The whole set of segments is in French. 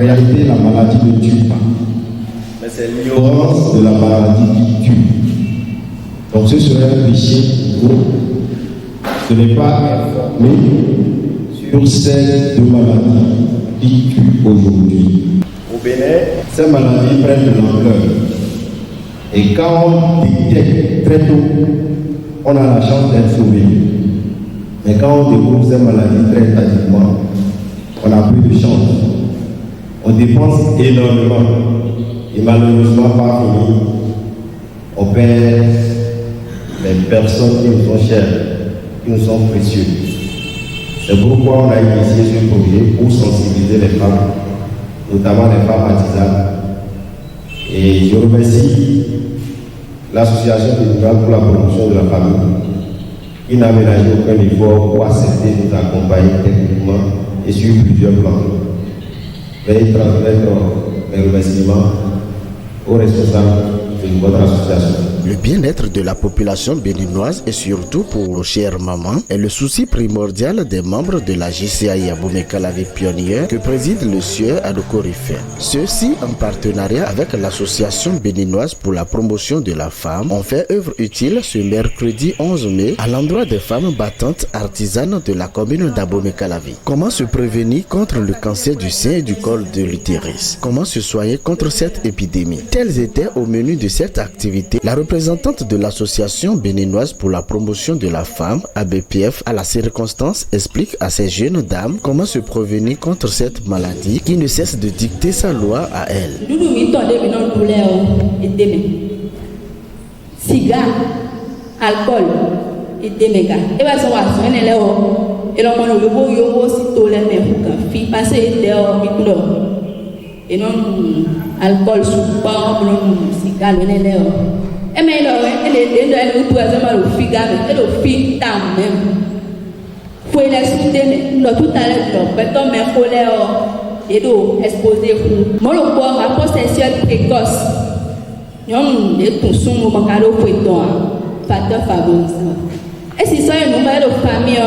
réalité, la maladie ne tue pas. Mais c'est l'ignorance de la maladie qui tue. Donc ce serait un péché pour vous de ne pas informer sur ces deux maladies qui tuent aujourd'hui. Au Bénin, ces maladies prennent de l'ampleur. Et quand on détecte très tôt, on a la chance d'être sauvé. Mais quand on découvre ces maladies très tardivement, on n'a plus de chance. On dépense énormément. Et malheureusement, par fini, on perd les personnes qui nous sont chères, qui nous sont précieuses. C'est pourquoi on a initié ce projet pour sensibiliser les femmes, notamment les femmes artisanes. Et je remercie l'association béninoise pour la promotion de la famille, qui n'a ménagé aucun effort pour accepter de nous accompagner techniquement et sur plusieurs plans. Veuillez transmettre mes remerciements aux responsables de votre association. Le bien-être de la population béninoise et surtout pour nos chères mamans est le souci primordial des membres de la JCA Yabomey-Calavi Pionnière que préside le sieur Adoko Rifé. Ceux-ci, en partenariat avec l'association béninoise pour la promotion de la femme, ont fait œuvre utile ce mercredi 11 mai à l'endroit des femmes battantes artisanes de la commune d'Abomey-Calavi. Comment se prévenir contre le cancer du sein et du col de l'utérus? Comment se soigner contre cette épidémie? Tels étaient au menu de cette activité la représentante de l'association béninoise pour la promotion de la femme, ABPF, à la circonstance, explique à ces jeunes dames comment se prévenir contre cette maladie qui ne cesse de dicter sa loi à elle. Cigare, alcool, et déméga. Et bien, ça va se faire là. Et là, on va le si tout les mêmes filles passer dehors, et non alcool, souvent, cigare, on est là. Et mais là, elle est là, elle est là, elle est là, même. Faut les soutenir, tout à l'heure, maintenant, mais faut les exposer. Moi, le corps, rapport sexuel précoce. Nous les poussons au macaro pour toi, facteur favorisant. Et si ça est une nouvelle famille,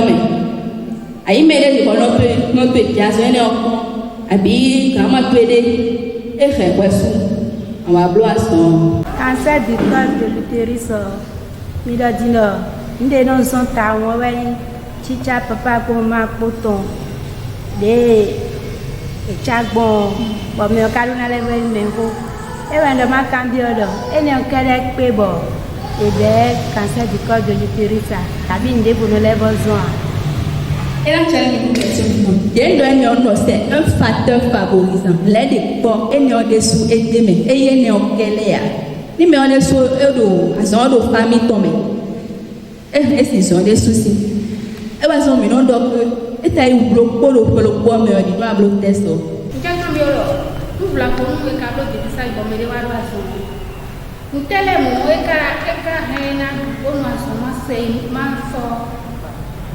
aïe, mais les gens n'ont pas de gaz, et on habille, comment tu aider, et faire quoi ça? On va boire. Cancer du col de l'utérus, Midodino, une des noms sont à Hawaii, Chicha, papa, Goma, Poton, des Chagbo, bon, mais au cas où on a les mêmes. Et when the man can be other, any correct paper, et des cancer du col de l'utérus, t'as bien des pour nos lèvres zones. Et là, tu as une question. Il y a un facteur favorisant. Les dépenses, et nous dessous et demain, et nous quelle est. Ni mais on est sur eux, à son de famille tombée. Et s'ils ont des soucis. Et bien, son million d'or, et t'as eu bloc pour le bois, mais on dit pas bloc test. Tout la commune est capable de ça, il va me dire à son. Nous tellement, et car, on a son c'est ma fort.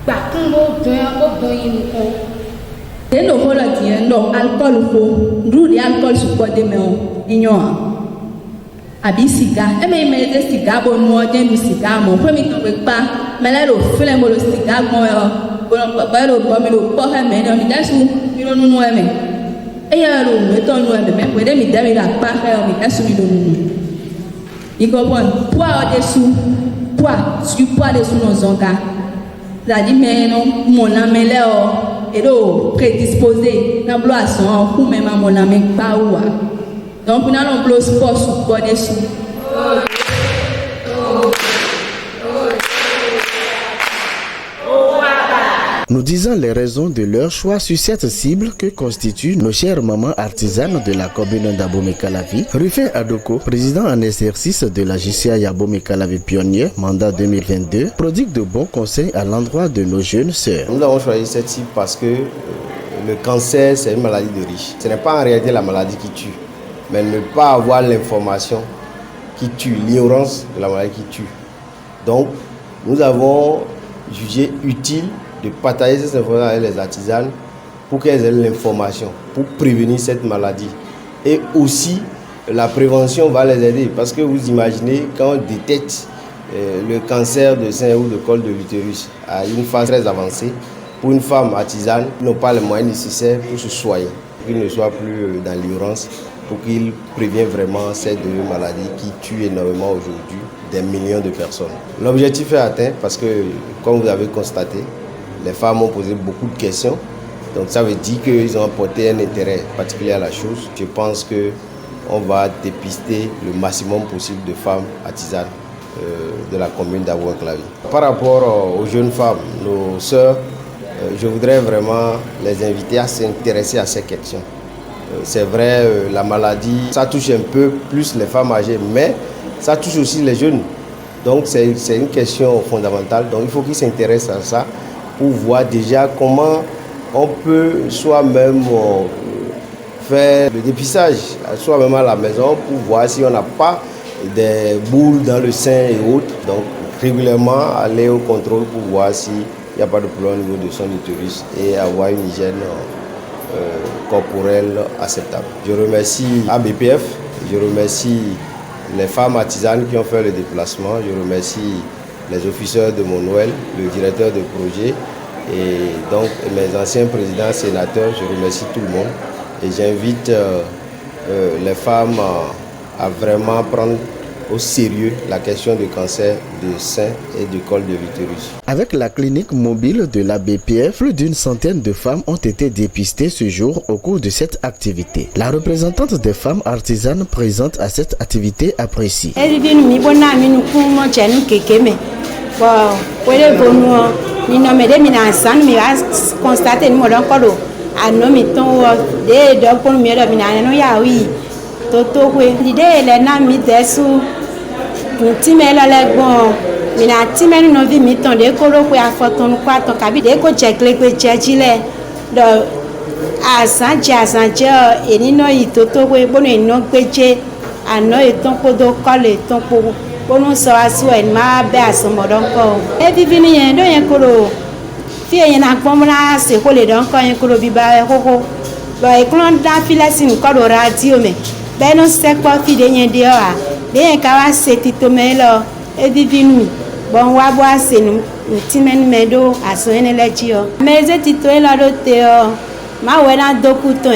Bah, on va et nous volontiers, non, alcool, d'où l'alcool support des mains, ignorant. Abi cigare, et même les cigares, bon, nous, on du cigare, mon premier temps, pas, mais là, le film, le cigare, bon, le bois, mais le porc, mais on dit, c'est nous, nous, aimer. Et il y a le temps, nous, mais pour les médailles, il n'a pas fait, mais est-ce que nous, il comprend, poids au-dessous, poids, surpoids dessous nos organes. C'est-à-dire, mais non, mon âme est là, et donc prédisposé, dans le son, ou même mon âme n'est pas où. Donc, nous allons le sport sur quoi dessus. Nous disons les raisons de leur choix sur cette cible que constituent nos chères mamans artisanes de la commune d'Abomey-Calavi. Rufin Adoko, président en exercice de la JCA Yabomey-Calavi Pionnière, mandat 2022, prodigue de bons conseils à l'endroit de nos jeunes sœurs. Nous avons choisi cette cible parce que le cancer, c'est une maladie de riche. Ce n'est pas en réalité la maladie qui tue, mais ne pas avoir l'information qui tue, l'ignorance de la maladie qui tue. Donc, nous avons jugé utile de partager cette information avec les artisanes pour qu'elles aient l'information, pour prévenir cette maladie. Et aussi, la prévention va les aider parce que vous imaginez, quand on détecte le cancer de sein ou de col de l'utérus à une phase très avancée, pour une femme artisane, ils n'ont pas les moyens nécessaires pour se soigner. qu'il ne soit plus dans l'ignorance, pour qu'il prévienne vraiment ces deux maladies qui tuent énormément aujourd'hui des millions de personnes. L'objectif est atteint parce que, comme vous avez constaté, les femmes ont posé beaucoup de questions. Donc ça veut dire qu'ils ont apporté un intérêt particulier à la chose. Je pense qu'on va dépister le maximum possible de femmes artisanes de la commune d'Abou-Enclavie. Par rapport aux jeunes femmes, nos sœurs, je voudrais vraiment les inviter à s'intéresser à ces questions. C'est vrai, la maladie, ça touche un peu plus les femmes âgées, mais ça touche aussi les jeunes. Donc c'est une question fondamentale. Donc il faut qu'ils s'intéressent à ça pour voir déjà comment on peut soi-même faire le dépistage, soi-même à la maison, pour voir si on n'a pas des boules dans le sein et autres. Donc régulièrement aller au contrôle pour voir s'il n'y a pas de problème au niveau de son utérus et avoir une hygiène corporelle acceptable. Je remercie ABPF, je remercie les femmes artisanes qui ont fait le déplacement, je remercie les officiers de Montnoël, le directeur de projet et donc mes anciens présidents, sénateurs, je remercie tout le monde et j'invite les femmes à vraiment prendre au sérieux la question du cancer du sein et du col de l'utérus. Avec la clinique mobile de la BPF, plus d'une centaine de femmes ont été dépistées ce jour au cours de cette activité. La représentante des femmes artisanes présentes à cette activité apprécie. Timela le bon mina timenu no vi mi ton de ko ro pe afoton kwa ton kabi de ko chekle pe chechile do asanje eni no itoto we bono eno peche ano eton ko do kole ton ko bono so aso en ma be asomodon ko e vivi ni yen do yen ko ro fi yen na gbon na se ko le don ko yen ko ro bi ba koko ba e klon da filasin ko ro radio me be no se ko fi de yen de a bien kawa setitomelo edivinu bon wa bo asenu timen medo aso enelechio meze titoela do teo ma wena dokuto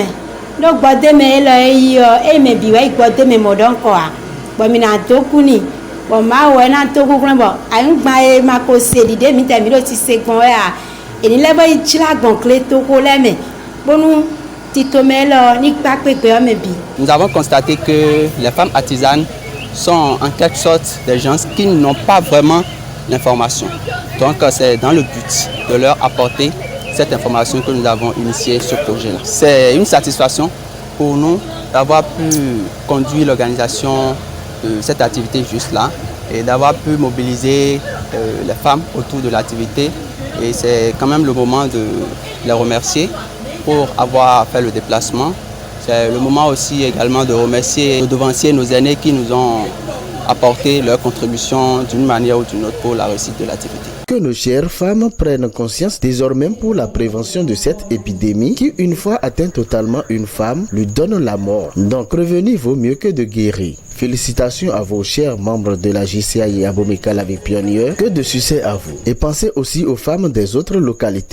do gbode me lo eyo e me biwe gbode me modon ko a bo mi na dokuni bo ma wena toku kun bo ayun gba e ma ko se dide mi temi do ti se gbon a eni lebo ichila gbon kle toko leme bonu titomelo ni pa pepe o me bi. Nous avons constaté que les femmes artisanes sont en quelque sorte des gens qui n'ont pas vraiment l'information. Donc c'est dans le but de leur apporter cette information que nous avons initié ce projet-là. C'est une satisfaction pour nous d'avoir pu conduire l'organisation de cette activité juste là et d'avoir pu mobiliser les femmes autour de l'activité. Et c'est quand même le moment de les remercier pour avoir fait le déplacement. C'est le moment aussi également de remercier nos devanciers, nos aînés qui nous ont apporté leur contribution d'une manière ou d'une autre pour la réussite de l'activité. Que nos chères femmes prennent conscience désormais pour la prévention de cette épidémie qui, une fois atteint totalement une femme, lui donne la mort. Donc prévenir vaut mieux que de guérir. Félicitations à vos chers membres de la JCI Abomey-Calavi Pionnier, que de succès à vous. Et pensez aussi aux femmes des autres localités.